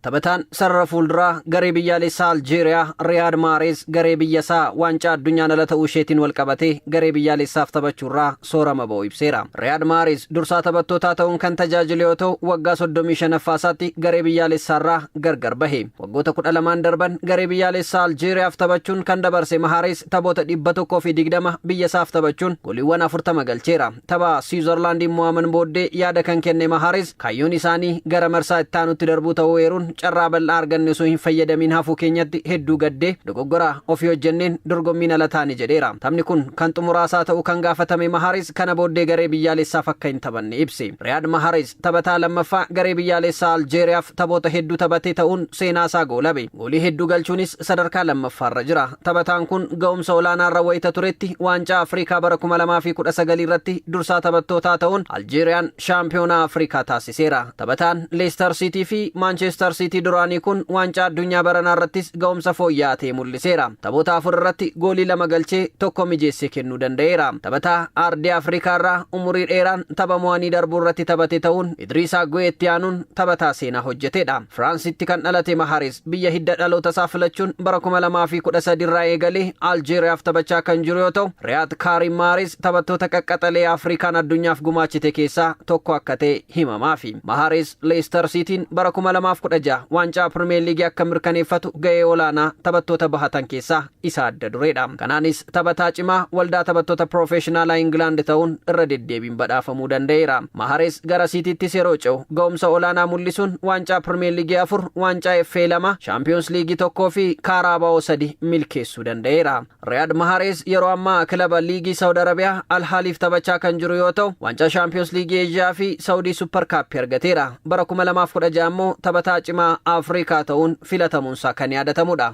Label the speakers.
Speaker 1: Taphataan sarara fuulduraa garee biyyaalessaa Aljeeriyaa Riyaad Mahrez garee biyyasaa waancaa addunyaan ala ta'uu isheetiin wal qabatee garee biyyaalessaaf taphachuurraa soorama ba'uu ibseera. Riyaad Mahrez dursaa taphattootaa ta'uun kan tajaajilu yoo ta'u waggaa 35ffaatti garee biyyaalessaarraa gargar bahe. Waggoota 12 darban garee biyyaalessaa Aljeeriyaaf taphachuun kan dabarse Mahrez taphoota 120 biyyasaaf taphachuun goliiwwan 40 galcheera. Tapha Switzerland mo'aman booddee yaada kan kenne Mahrez kaayyoon isaanii gara marsaa itti aanutti darbuu ta'uu eeruun carraa bal'aa arganne osoo hin fayyadamin hafuu keenyatti hedduu gaddee dogoggora ofii hojjenneen dorgommiin ala taane jedheera. Taphni kun kan xumuraasaa ta'uu kan gaafatame Mahrez kana booddee garee biyyaalessaaf akka hin taphanne ibse. Riyaad Mahrez taphataa lammaffaa garee biyyaalessaa Aljeeriyaaf taphoota hedduu taphatee ta'uun seenaasaa goolabe. Goolii hedduu galchuunis sadarkaa lammaffaarra jira. Taphataan kun ga'umsa olaanaarra wayita turetti waancaa Afrikaa bara 2019 irratti dursaa taphattootaa ta'uun Aljeeriyaan shaampiyoonaa Afrikaa taasiseera. Taphataan Leicester City fi Manchester City duraanii kun waancaa addunyaa baranaa irrattis ga'umsa fooyya'aa ta'e mul'iseera. Taphoota 4 irratti goolii 2 galchee tokko mijeessee kennuu danda'eera. Taphataa aardii Afrikaa irraa umurii dheeraan tapha mo'anii darbuu irratti taphate ta'uun Idrissa Gueye itti aanuun taphataa seenaa hojjetedha. Firaansitti kan dhalate Mahrez biyya hidda dhaloota isaa filachuun bara 2013 irraa eegalee Aljeeriyaaf taphachaa kan jiru yoo ta'u Riyaad Mahrez taphattoota qaqqaxalee Afrikaan addunyaaf gumaachite keessaa tokko akka ta'e himamaafi. Mahrez Leicester Cityin bara 2016 waancaa Premier League akka mirkaneeffatu ga'ee olaanaa taphattoota bahatan keessaa isa adda dureedha. Kanaanis taphataa cimaa waldaa taphattoota Professionalaa England ta'uun irra deddeebiin badhaafamuu danda'eera. Mahrez gara Cityttis yeroo ce'u ga'umsa olaanaa mul'isuun waancaa Premier League 4, waancaa FA 2, Champions League 1 fi Carabao 3 milkeessuu danda'eera. Riyaad Mahrez yeroo ammaa kilaba liigii Saudi Arabiyaa Al Ahliif taphachaa kan jiru yoo ta'u waancaa Champions League Asia fi Saudi Super Cup argateera. Bara 2016 immoo taphataa cimaa Afrikaa ta'uun filatamuunsaa kan yaadatamudha.